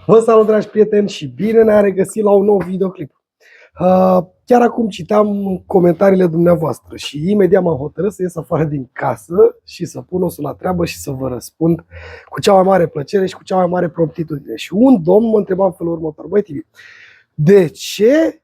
Vă salut, dragi prieteni, și bine ne-am regăsit la un nou videoclip. Chiar acum citeam comentariile dumneavoastră și imediat m-am hotărât să ies afară din casă și să pun osul la treabă și să vă răspund cu cea mai mare plăcere și cu cea mai mare promptitudine. Și un domn mă întreba în felul următor: băi, Tibi, de ce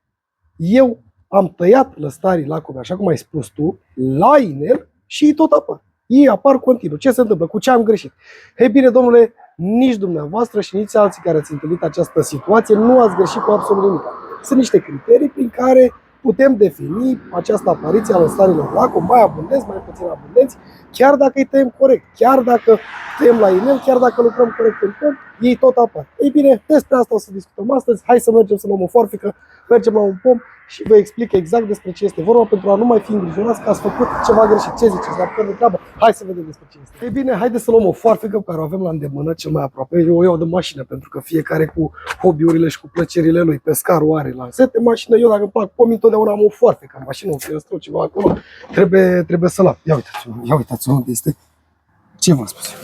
eu am tăiat lăstarii lacului, așa cum ai spus tu, la inel și tot apar? Ei apar continuu. Ce se întâmplă? Cu ce am greșit? Ei bine, domnule, nici dumneavoastră și nici alții care ați întâlnit această situație nu ați greșit cu absolut nimic. Sunt niște criterii prin care putem defini această apariție a lăstarilor lacului, mai abundenți, mai puțin abundenți, chiar dacă îi tăiem corect, chiar dacă tăiem la inel, chiar dacă lucrăm corect în pom, ei tot apar. Ei bine, despre asta o să discutăm astăzi. Hai să mergem să luăm o foarfecă, mergem la un pom și vă explic exact despre ce este vorba, pentru a nu mai fi îngrijorați că ați făcut ceva greșit. Ce ziceți? La de treabă? Hai să vedem despre ce este. Ei bine, haideți să luăm o foarfecă pe care o avem la îndemână cel mai aproape. Eu o iau de mașină, pentru că fiecare cu hobby-urile și cu plăcerile lui. Pescarul are la sete mașină, eu dacă îmi plac pomii, întotdeauna am o foarfecă în mașină, un fierăstrău, ceva acolo. Trebuie să-l am. Ia uitați unde este. Ce v-am spus?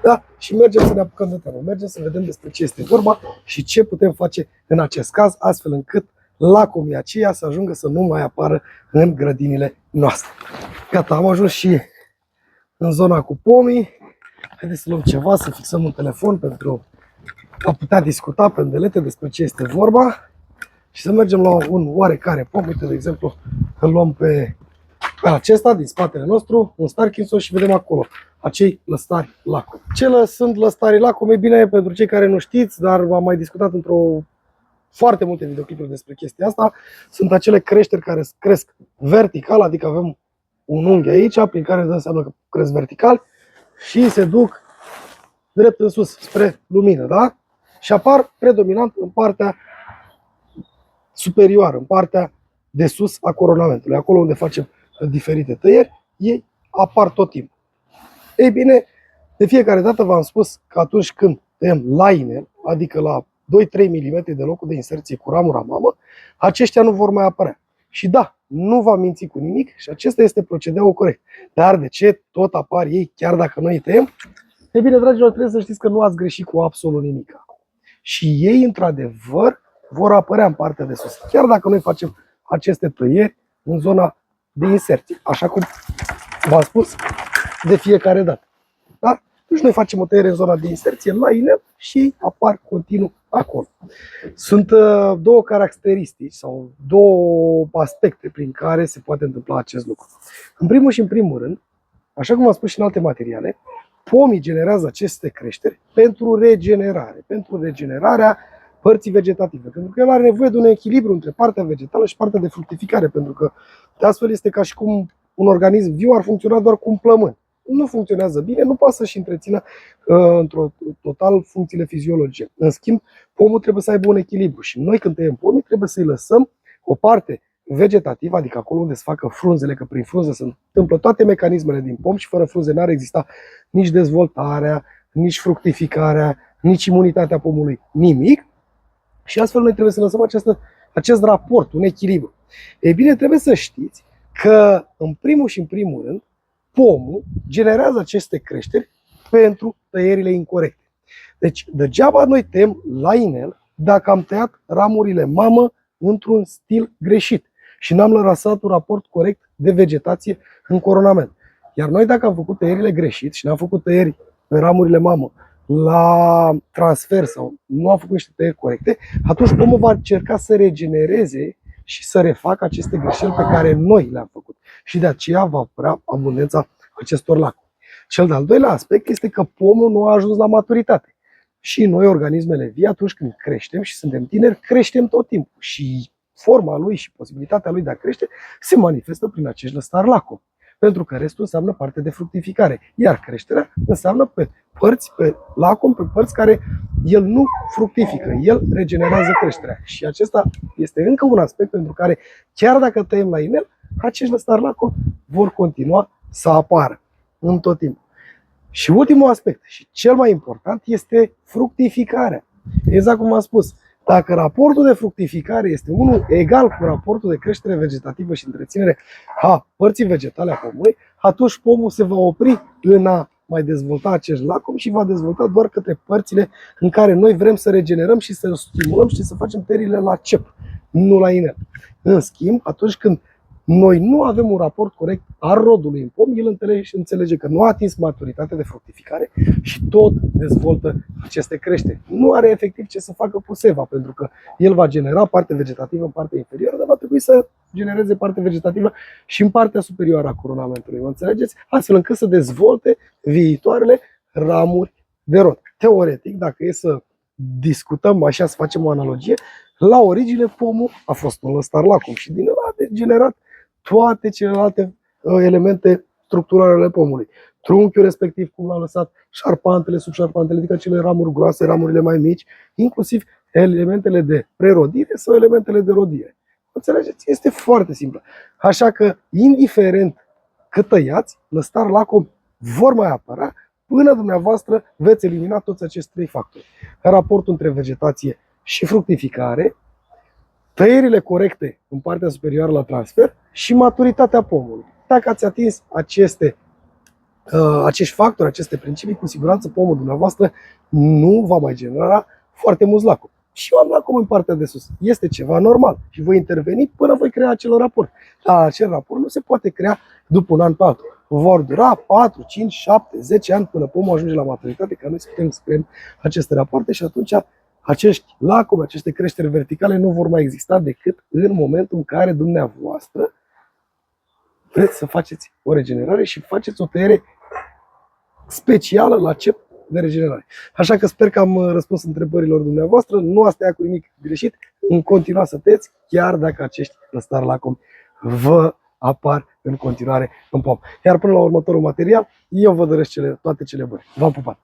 Da? Și mergem să ne apucăm de treabă. Mergem să vedem despre ce este vorba și ce putem face în acest caz, astfel încât lacomii aceia să ajungă să nu mai apară în grădinile noastre. Gata, am ajuns și în zona cu pomii. Haideți să luăm ceva, să fixăm un telefon pentru a putea discuta pe îndelete despre ce este vorba și să mergem la un oarecare pom. Uite, de exemplu, îl luăm pe acesta din spatele nostru, un Starkinson, și vedem acolo acei lăstari lacom. Ce sunt lăstarii lacom? E bine, pentru cei care nu știți, dar am mai discutat într-o foarte multe videoclipuri despre chestia asta, sunt acele creșteri care cresc vertical, adică avem un unghi aici, prin care înseamnă că cresc vertical și se duc drept în sus, spre lumină, da? Și apar predominant în partea superioară, în partea de sus a coronamentului, acolo unde facem diferite tăieri, ei apar tot timpul. Ei bine, de fiecare dată v-am spus că atunci când tăiem la inel, adică la 2-3 mm de locul de inserție cu ramura mamă, aceștia nu vor mai apărea. Și da, nu v-am mințit cu nimic și acesta este procedeul corect. Dar de ce tot apar ei chiar dacă noi îi tăiem? Ei bine, dragilor, trebuie să știți că nu ați greșit cu absolut nimic. Și ei, într-adevăr, vor apărea în partea de sus, chiar dacă noi facem aceste tăieri în zona de inserție, așa cum v-am spus de fiecare dată. Da? Deci noi facem o tăiere în zona de inserție la inel și ei apar continuu acolo. Sunt două caracteristici sau două aspecte prin care se poate întâmpla acest lucru. În primul și în primul rând, așa cum am spus și în alte materiale, pomii generează aceste creșteri pentru regenerare, pentru regenerarea părții vegetative, pentru că el are nevoie de un echilibru între partea vegetală și partea de fructificare, pentru că de astfel este ca și cum un organism viu ar funcționa doar cu un plămân. Nu funcționează bine, nu poate să-și întrețină într-o total funcțiile fiziologice. În schimb, pomul trebuie să aibă un echilibru și noi, când tăiem pomii, trebuie să-i lăsăm o parte vegetativă, adică acolo unde se facă frunzele, că prin frunze se întâmplă toate mecanismele din pom și fără frunze n-ar exista nici dezvoltarea, nici fructificarea, nici imunitatea pomului, nimic. Și astfel noi trebuie să lăsăm acest raport, un echilibru. Ei bine, trebuie să știți că în primul și în primul rând, pomul generează aceste creșteri pentru tăierile incorecte. Deci, degeaba noi tăiem la inel dacă am tăiat ramurile mamă într-un stil greșit și n-am lăsat un raport corect de vegetație în coronament. Iar noi, dacă am făcut tăierile greșit și n-am făcut tăieri pe ramurile mamă la transfer sau nu am făcut niște tăieri corecte, atunci pomul va încerca să regenereze și să refacă aceste greșeli pe care noi le-am făcut. Și de aceea va apărea abundența acestor lacuri. Cel de-al doilea aspect este că pomul nu a ajuns la maturitate. Și noi, organismele vii, atunci când creștem și suntem tineri, creștem tot timpul. Și forma lui și posibilitatea lui de a crește se manifestă prin acești lăstari lacom. Pentru că restul înseamnă parte de fructificare. Iar creșterea înseamnă pe părți, pe lacom, pe părți care el nu fructifică, el regenerează creșterea. Și acesta este încă un aspect pentru care, chiar dacă tăiem la inel, acești lăstari lacom vor continua să apară în tot timpul. Și ultimul aspect, și cel mai important, este fructificarea. Exact cum am spus, dacă raportul de fructificare este unul egal cu raportul de creștere vegetativă și întreținere a părții vegetale a pomului, atunci pomul se va opri în a mai dezvolta acest lacom și va dezvolta doar către părțile în care noi vrem să regenerăm și să stimulăm și să facem tăierile la cep, nu la inel. În schimb, atunci când noi nu avem un raport corect al rodului în pom, el înțelege că nu a atins maturitatea de fructificare și tot dezvoltă aceste creșteri. Nu are efectiv ce să facă puseva, pentru că el va genera parte vegetativă în partea inferioară, dar va trebui să genereze parte vegetativă și în partea superioară a coronamentului, mă înțelegeți? Astfel încât să dezvolte viitoarele ramuri de rod. Teoretic, dacă e să discutăm așa, să facem o analogie, la origine pomul a fost un lăstar lacom și din ăla a degenerat toate celelalte elemente structurale ale pomului. Trunchiul respectiv, cum l-a lăsat, șarpantele, subșarpantele, adică cele ramuri groase, ramurile mai mici, inclusiv elementele de prerodire sau elementele de rodire. Înțelegeți? Este foarte simplu. Așa că, indiferent cât tăiați, lăstar lacom vor mai apărea până dumneavoastră veți elimina toți acești trei factori. Raportul între vegetație și fructificare, tăierile corecte în partea superioară la transfer și maturitatea pomului. Dacă ați atins acești factori, aceste principii, cu siguranță pomul dumneavoastră nu va mai genera foarte mulți lacom. Și eu am lacom în partea de sus. Este ceva normal și voi interveni până voi crea acel raport. Dar acel raport nu se poate crea după un an pe altul. Vor dura 4, 5, 7, 10 ani până pomul ajunge la maturitate, ca noi să putem să creăm aceste rapoarte și atunci acești lacomi, aceste creșteri verticale nu vor mai exista decât în momentul în care dumneavoastră vreți să faceți o regenerare și faceți o tăiere specială la cep de regenerare. Așa că sper că am răspuns întrebărilor dumneavoastră. Nu ați tăiat cu nimic greșit. În continuare să tăieți, chiar dacă acești lăstari lacomi vă apar în continuare în pom. Iar până la următorul material, eu vă doresc toate cele bune. V-am pupat!